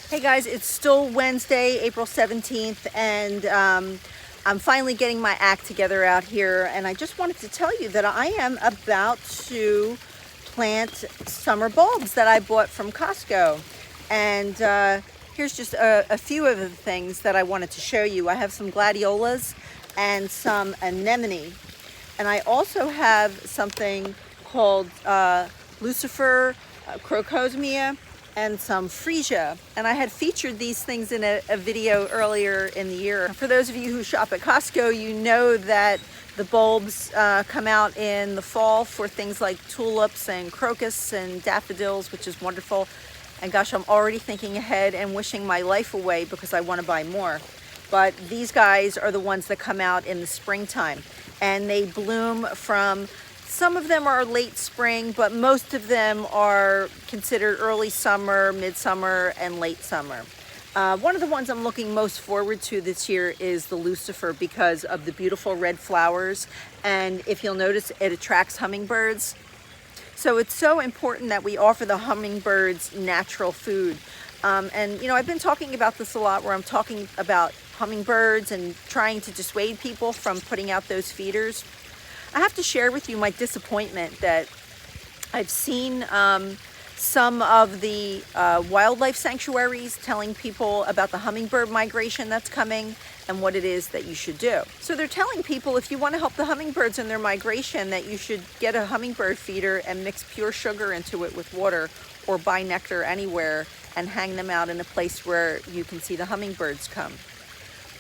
Hey guys, it's still Wednesday, April 17th, and I'm finally getting my act together out here, and I just wanted to tell you that I am about to plant summer bulbs that I bought from Costco. And here's just a few of the things that I wanted to show you. I have some gladiolas and some anemone, and I also have something called Lucifer crocosmia and some freesia, and I had featured these things in a video earlier in the year. For those of you who shop at Costco, you know that the bulbs come out in the fall for things like tulips and crocus and daffodils, which is wonderful. And gosh, I'm already thinking ahead and wishing my life away because I want to buy more. But these guys are the ones that come out in the springtime, and they bloom from, some of them are late spring, but most of them are considered early summer, midsummer, and late summer. One of the ones I'm looking most forward to this year is the Lucifer because of the beautiful red flowers, and if you'll notice, it attracts hummingbirds. So it's so important that we offer the hummingbirds natural food. And you know, I've been talking about this a lot, where I'm talking about hummingbirds and trying to dissuade people from putting out those feeders. I have to share with you my disappointment that I've seen some of the wildlife sanctuaries telling people about the hummingbird migration that's coming and what it is that you should do. So they're telling people, if you want to help the hummingbirds in their migration, that you should get a hummingbird feeder and mix pure sugar into it with water, or buy nectar anywhere and hang them out in a place where you can see the hummingbirds come.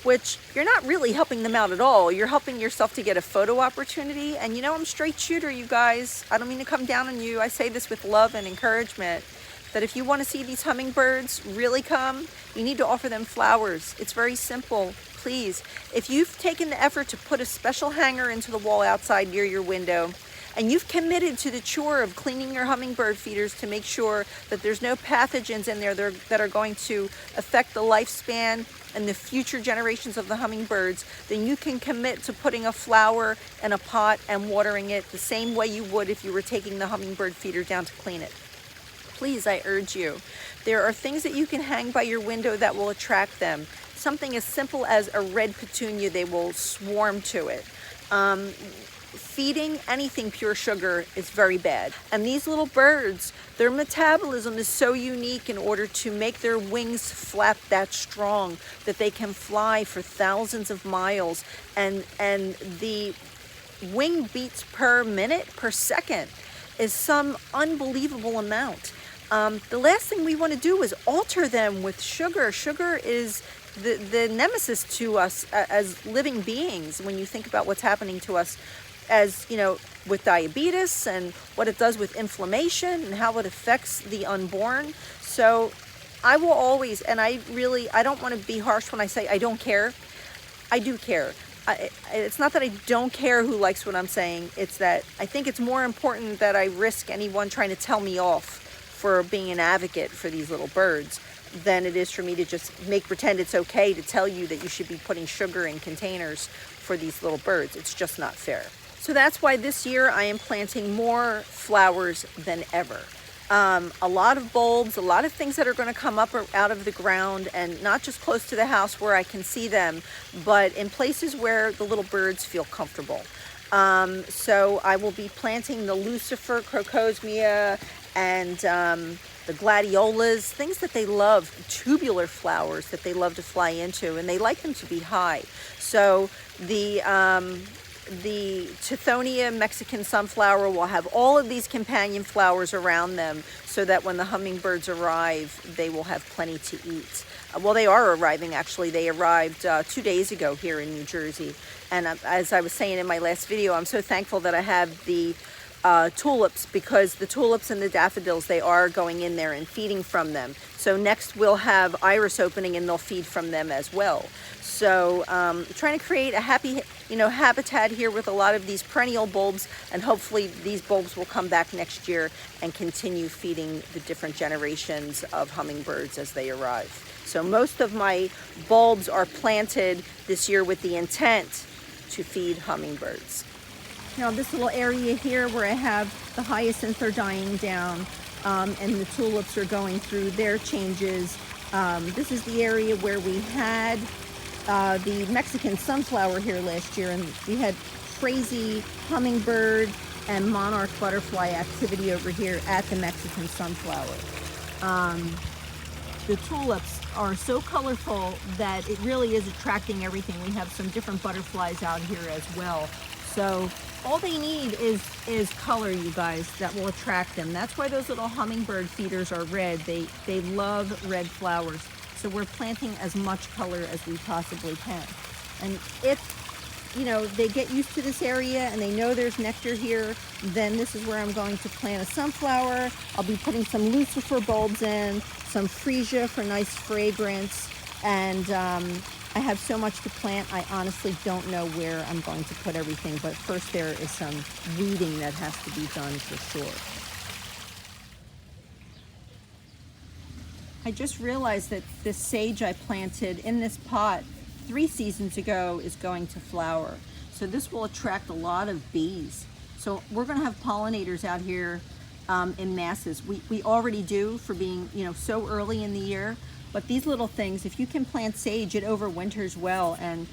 Which, you're not really helping them out at all. You're helping yourself to get a photo opportunity. And you know, I'm a straight shooter, you guys. I don't mean to come down on you. I say this with love and encouragement, that if you want to see these hummingbirds really come, you need to offer them flowers. It's very simple. Please, if you've taken the effort to put a special hanger into the wall outside near your window, and you've committed to the chore of cleaning your hummingbird feeders to make sure that there's no pathogens in there that are going to affect the lifespan and the future generations of the hummingbirds, then you can commit to putting a flower in a pot and watering it the same way you would if you were taking the hummingbird feeder down to clean it. Please, I urge you. There are things that you can hang by your window that will attract them. Something as simple as a red petunia, they will swarm to it. Feeding anything pure sugar is very bad. And these little birds, their metabolism is so unique in order to make their wings flap that strong that they can fly for thousands of miles. And the wing beats per minute, per second, is some unbelievable amount. The last thing we want to do is alter them with sugar. Sugar is the nemesis to us as living beings when you think about what's happening to us, as you know, with diabetes and what it does with inflammation and how it affects the unborn. So I will always, and I don't want to be harsh when I say I don't care. I do care. It's not that I don't care who likes what I'm saying. It's that I think it's more important that I risk anyone trying to tell me off for being an advocate for these little birds than it is for me to just pretend it's okay to tell you that you should be putting sugar in containers for these little birds. It's just not fair. So that's why this year I am planting more flowers than ever. A lot of bulbs, a lot of things that are going to come up out of the ground, and not just close to the house where I can see them, but in places where the little birds feel comfortable. So I will be planting the Lucifer crocosmia and the gladiolas, things that they love, tubular flowers that they love to fly into, and they like them to be high. So the Tithonia Mexican sunflower will have all of these companion flowers around them, so that when the hummingbirds arrive, they will have plenty to eat. Well, they are arriving, actually. They arrived 2 days ago here in New Jersey. And as I was saying in my last video, I'm so thankful that I have the tulips, because the tulips and the daffodils, they are going in there and feeding from them. So next we'll have iris opening, and they'll feed from them as well. So trying to create a happy, habitat here with a lot of these perennial bulbs, and hopefully these bulbs will come back next year and continue feeding the different generations of hummingbirds as they arrive. So most of my bulbs are planted this year with the intent to feed hummingbirds. Now this little area here where I have the hyacinths are dying down, and the tulips are going through their changes. This is the area where we had the Mexican sunflower here last year, and we had crazy hummingbird and monarch butterfly activity over here at the Mexican sunflower. The tulips are so colorful that it really is attracting everything. We have some different butterflies out here as well. So all they need is color, you guys, that will attract them. That's why those little hummingbird feeders are red. They love red flowers. So we're planting as much color as we possibly can. And if they get used to this area and they know there's nectar here, then this is where I'm going to plant a sunflower. I'll be putting some lucifer bulbs in, some freesia for nice fragrance, and I have so much to plant, I honestly don't know where I'm going to put everything, but first there is some weeding that has to be done for sure. I just realized that this sage I planted in this pot 3 seasons ago is going to flower. So this will attract a lot of bees. So we're going to have pollinators out here in masses. We already do for being so early in the year, but these little things, if you can plant sage, it overwinters well, and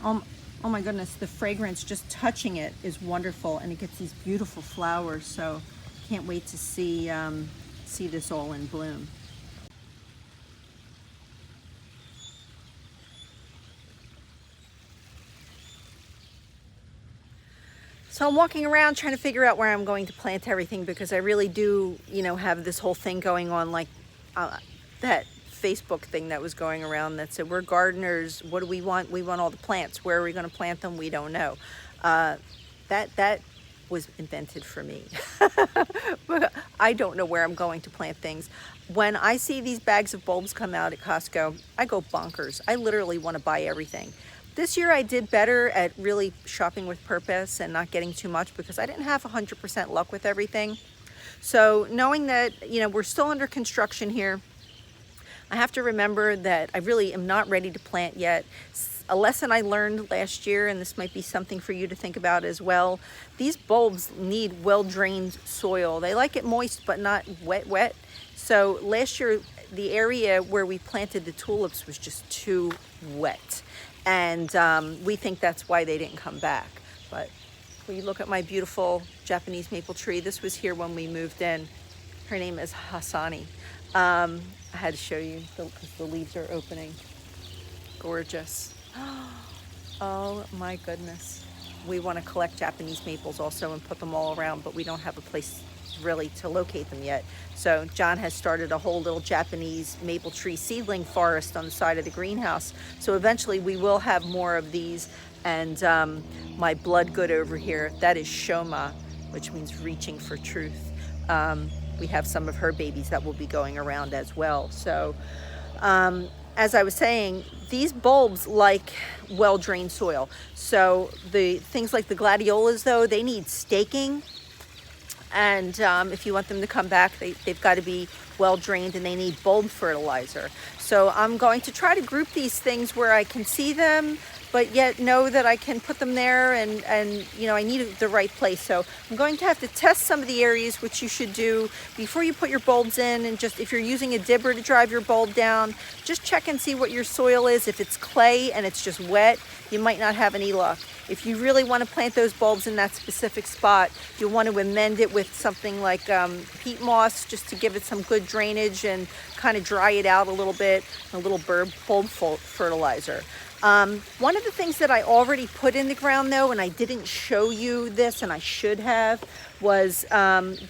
oh my goodness, the fragrance just touching it is wonderful, and it gets these beautiful flowers. So can't wait to see this all in bloom. So I'm walking around trying to figure out where I'm going to plant everything, because I really do, have this whole thing going on, like that Facebook thing that was going around that said, we're gardeners, what do we want? We want all the plants. Where are we going to plant them? We don't know. That was invented for me. But I don't know where I'm going to plant things. When I see these bags of bulbs come out at Costco, I go bonkers. I literally want to buy everything. This year I did better at really shopping with purpose and not getting too much, because I didn't have 100% luck with everything. So knowing that, we're still under construction here, I have to remember that I really am not ready to plant yet. A lesson I learned last year, and this might be something for you to think about as well, these bulbs need well-drained soil. They like it moist, but not wet. So last year, the area where we planted the tulips was just too wet. And we think that's why they didn't come back. But when you look at my beautiful Japanese maple tree, this was here when we moved in. Her name is Hasani. I had to show you because the leaves are opening. Gorgeous. Oh my goodness. We want to collect Japanese maples also and put them all around, but we don't have a place really to locate them yet. So John has started a whole little Japanese maple tree seedling forest on the side of the greenhouse. So eventually we will have more of these. And my blood good over here, that is Shoma, which means reaching for truth. We have some of her babies that will be going around as well. So as I was saying, these bulbs like well-drained soil. So the things like the gladiolas, though, they need staking. And if you want them to come back, they've got to be well drained, and they need bulb fertilizer. So I'm going to try to group these things where I can see them, but yet know that I can put them there, and I need the right place. So I'm going to have to test some of the areas, which you should do before you put your bulbs in. And just if you're using a dibber to drive your bulb down, just check and see what your soil is. If it's clay and it's just wet, you might not have any luck. If you really want to plant those bulbs in that specific spot, you'll want to amend it with something like peat moss, just to give it some good drainage and kind of dry it out a little bit, a little bulb fertilizer. One of the things that I already put in the ground, though, and I didn't show you this, and I should have, was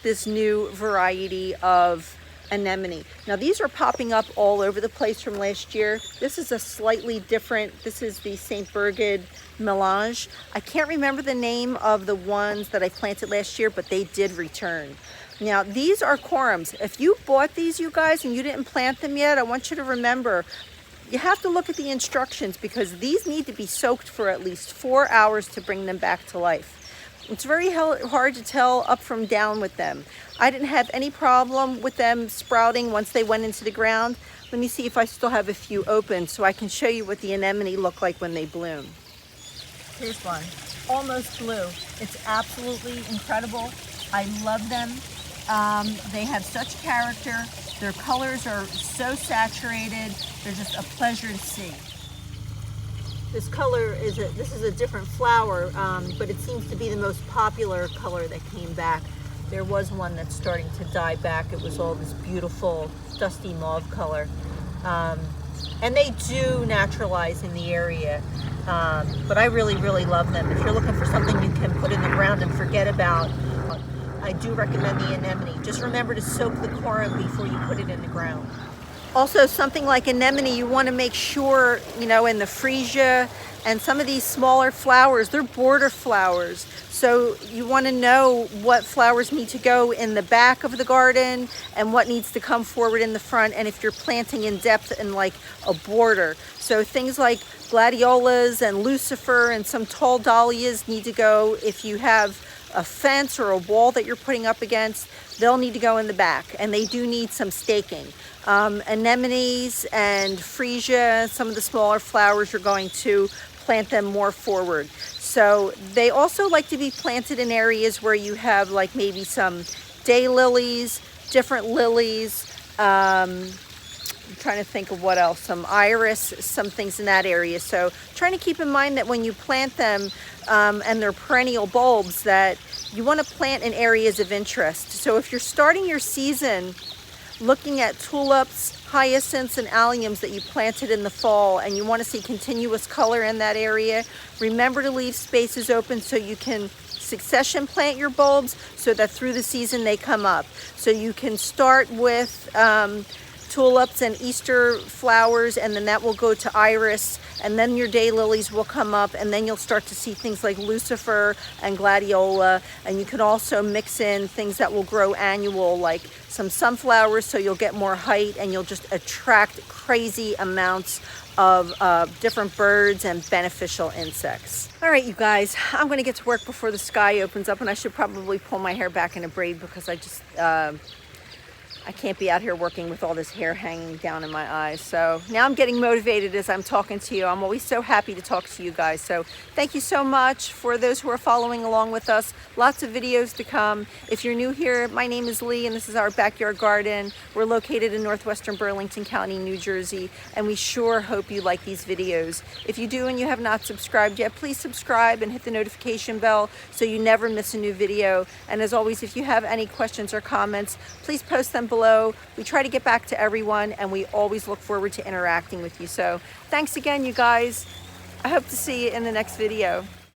this new variety of anemone. Now these are popping up all over the place from last year. This is a slightly different, this is the St. Birgit melange. I can't remember the name of the ones that I planted last year, but they did return. Now these are corums. If you bought these, you guys, and you didn't plant them yet, I want you to remember, you have to look at the instructions, because these need to be soaked for at least 4 hours to bring them back to life. It's very hard to tell up from down with them. I didn't have any problem with them sprouting once they went into the ground. Let me see if I still have a few open so I can show you what the anemone look like when they bloom. Here's one, almost blue. It's absolutely incredible. I love them. They have such character. Their colors are so saturated, they're just a pleasure to see. This color is a different flower, but it seems to be the most popular color that came back. There was one that's starting to die back. It was all this beautiful dusty mauve color. And they do naturalize in the area, but I really, really love them. If you're looking for something you can put in the ground and forget about, I do recommend the anemone. Just remember to soak the corm before you put it in the ground. Also, something like anemone, you want to make sure, in the freesia and some of these smaller flowers, they're border flowers. So you want to know what flowers need to go in the back of the garden and what needs to come forward in the front, and if you're planting in depth in like a border. So things like gladiolas and lucifer and some tall dahlias need to go, if you have a fence or a wall that you're putting up against, they'll need to go in the back, and they do need some staking. Anemones and freesia, some of the smaller flowers, you're going to plant them more forward. So they also like to be planted in areas where you have like maybe some daylilies, different lilies, I'm trying to think of what else, some iris, some things in that area. So trying to keep in mind that when you plant them, and they're perennial bulbs, that you want to plant in areas of interest. So if you're starting your season looking at tulips, hyacinths, and alliums that you planted in the fall, and you want to see continuous color in that area, remember to leave spaces open so you can succession plant your bulbs so that through the season they come up. So you can start with tulips and Easter flowers, and then that will go to iris, and then your daylilies will come up, and then you'll start to see things like lucifer and gladiola. And you can also mix in things that will grow annual, like some sunflowers, so you'll get more height and you'll just attract crazy amounts of different birds and beneficial insects. All right, you guys, I'm gonna get to work before the sky opens up, and I should probably pull my hair back in a braid because I can't be out here working with all this hair hanging down in my eyes. So now I'm getting motivated as I'm talking to you. I'm always so happy to talk to you guys. So thank you so much for those who are following along with us. Lots of videos to come. If you're new here, my name is Leigh, and this is our backyard garden. We're located in northwestern Burlington County, New Jersey, and we sure hope you like these videos. If you do and you have not subscribed yet, please subscribe and hit the notification bell so you never miss a new video. And as always, if you have any questions or comments, please post them below. We try to get back to everyone, and we always look forward to interacting with you. So thanks again, you guys. I hope to see you in the next video.